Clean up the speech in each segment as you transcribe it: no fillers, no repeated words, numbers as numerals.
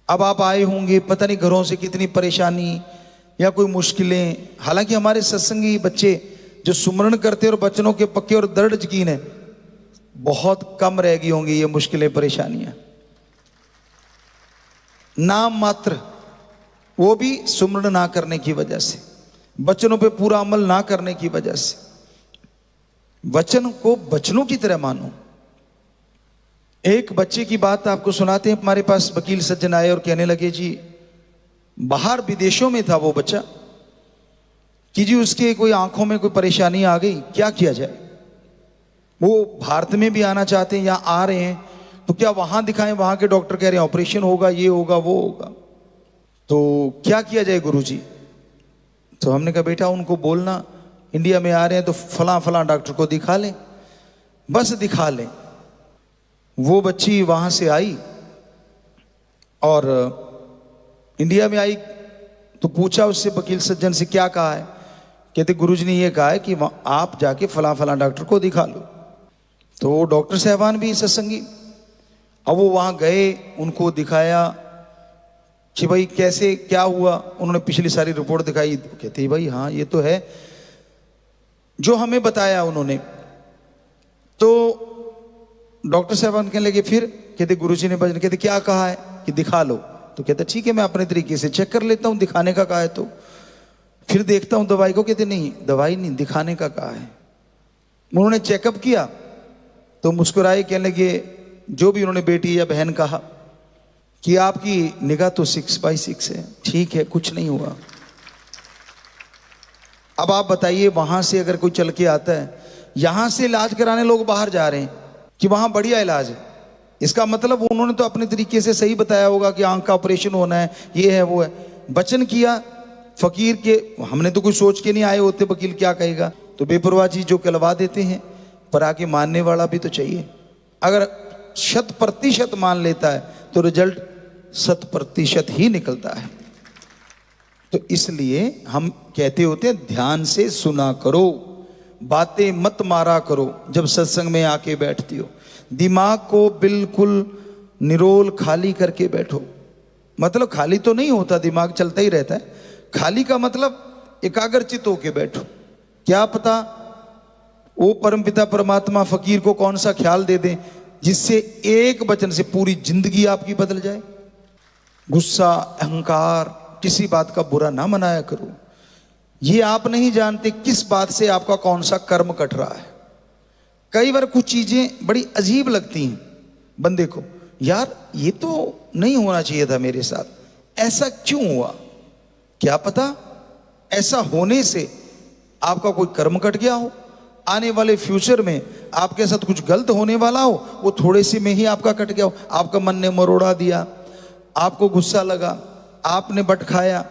अब आप आए होंगे, पता नहीं घरों से कितनी परेशानी या कोई मुश्किलें। हालांकि हमारे सत्संगी बच्चे जो सुमरण करते और बचनों के पक्के और दृढ़ यकीन है, बहुत कम रह गई होंगी ये मुश्किलें परेशानियां। नाम मात्र, वो भी सुमरण ना करने की वजह से, वचनों पे पूरा अमल ना करने की वजह से। वचन को वचनों की तरह मानो। एक बच्चे की बात आपको सुनाते हैं। हमारे पास वकील सज्जन आए और कहने लगे, जी बाहर विदेशों में था वो बच्चा, कि जी उसके कोई आंखों में कोई परेशानी आ गई, क्या किया जाए। वो भारत में भी आना चाहते हैं, यहाँ आ रहे हैं, तो क्या वहां दिखाएं। वहां के डॉक्टर कह रहे हैं ऑपरेशन होगा, ये होगा, वो होगा, तो क्या किया जाए गुरुजी। तो हमने कहा बेटा उनको बोलना इंडिया में आ रहे हैं तो फलां फलां डॉक्टर को दिखा लें, बस दिखा लें। वो बच्ची वहां से आई और इंडिया में आई तो पूछा उससे, वकील सज्जन से, क्या कहा है। कहते गुरुजी ने ये कहा है कि आप जाके फलां फलां डॉक्टर को दिखा लो। तो डॉक्टर साहबान भी सत्संगी, अब वो वहां गए, उनको दिखाया कि भाई कैसे क्या हुआ। उन्होंने पिछली सारी रिपोर्ट दिखाई, तो कहते भाई हाँ ये तो है जो हमें बताया उन्होंने। तो डॉक्टर साहबान कहने लगे फिर। कहते गुरुजी ने भजन, कहते क्या कहा है कि दिखा लो। तो कहते ठीक है मैं अपने तरीके से चेक कर लेता हूं, दिखाने का कहा है तो फिर देखता हूं दवाई को। कहते नहीं दवाई नहीं, दिखाने का कहा है। उन्होंने चेकअप किया तो मुस्कुराए, कहने लगे जो भी उन्होंने बेटी या बहन कहा कि आपकी निगाह तो 6/6 है, ठीक है कुछ नहीं हुआ। अब आप बताइए वहां से अगर कोई चल के आता है, यहां से इलाज कराने लोग बाहर जा रहे हैं कि वहां बढ़िया इलाज है, इसका मतलब उन्होंने तो अपने तरीके से सही बताया होगा कि आंख का ऑपरेशन होना है, ये है वो है। वचन किया फकीर के, हमने तो कुछ सोच के नहीं आए होते वकील क्या कहेगा, तो बेपरवाह चीज जो कहलवा देते हैं, पर आके मानने वाला भी तो चाहिए। अगर 100% मान लेता है तो रिजल्ट 100% ही निकलता है। तो इसलिए हम कहते होते हैं ध्यान से सुना करो, बातें मत मारा करो। जब सत्संग में आके बैठती हो, दिमाग को बिल्कुल निरोल खाली करके बैठो। मतलब खाली तो नहीं होता, दिमाग चलता ही रहता है। खाली का मतलब एकाग्रचित होके बैठो। क्या पता वो परमपिता परमात्मा फकीर को कौन सा ख्याल दे दे जिससे एक वचन से पूरी जिंदगी आपकी बदल जाए। गुस्सा, अहंकार, किसी बात का बुरा ना मनाया करो। ये आप नहीं जानते किस बात से आपका कौन सा कर्म कट रहा है। कई बार कुछ चीजें बड़ी अजीब लगती हैं बंदे को, यार ये तो नहीं होना चाहिए था मेरे साथ, ऐसा क्यों हुआ। क्या पता ऐसा होने से आपका कोई कर्म कट गया हो, आने वाले फ्यूचर में आपके साथ कुछ गलत होने वाला हो, वो थोड़े से में ही आपका कट गया हो। आपका मन ने मरोड़ा दिया, आपको गुस्सा लगा, आपने बट खाया,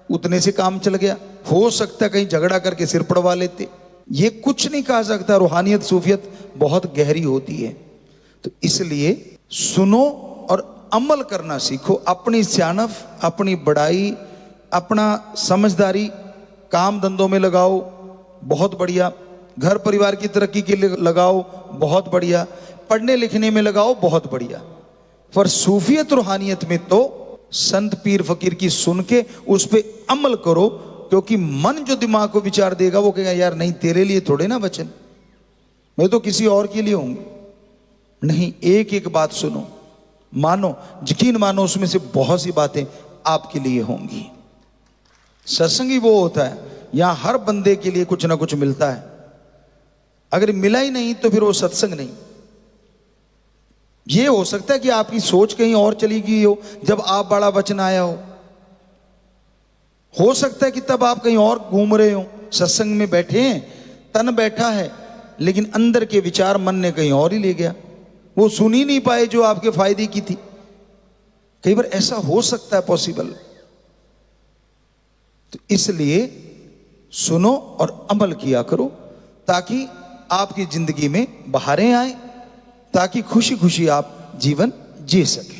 उतने से काम चल गया। हो सकता है कहीं झगड़ा करके सिर पड़वा लेते। ये कुछ नहीं कहा सकता। रूहानियत सूफियत बहुत गहरी होती है। तो इसलिए सुनो और अमल करना सीखो। अपनी सियानफ, अपनी बड़ाई, अपना समझदारी काम धंधों में लगाओ, बहुत बढ़िया। घर परिवार की तरक्की के लिए लगाओ, बहुत बढ़िया। पढ़ने लिखने में लगाओ, बहुत बढ़िया। पर सूफियत रूहानियत में तो संत पीर फकीर की सुन के उस पे अमल करो, क्योंकि मन जो दिमाग को विचार देगा वो कहेगा यार नहीं तेरे लिए थोड़े ना वचन, मैं तो किसी और के लिए होंगे। नहीं, एक एक बात सुनो, मानो, यकीन मानो उसमें से बहुत सी बातें आपके लिए होंगी। सत्संगी वो होता है यहां हर बंदे के लिए कुछ ना कुछ मिलता है। अगर मिला ही नहीं तो फिर वो सत्संग नहीं। ये हो सकता है कि आपकी सोच कहीं और चली गई हो जब आप बड़ा वचन आया हो सकता है कि तब आप कहीं और घूम रहे हो। सत्संग में बैठे हैं, तन बैठा है, लेकिन अंदर के विचार मन ने कहीं और ही ले गया, वो सुन ही नहीं पाए जो आपके फायदे की थी। कई बार ऐसा हो सकता है पॉसिबल। तो इसलिए सुनो और अमल किया करो, ताकि आपकी जिंदगी में बहारें आए, ताकि खुशी खुशी आप जीवन जी सके।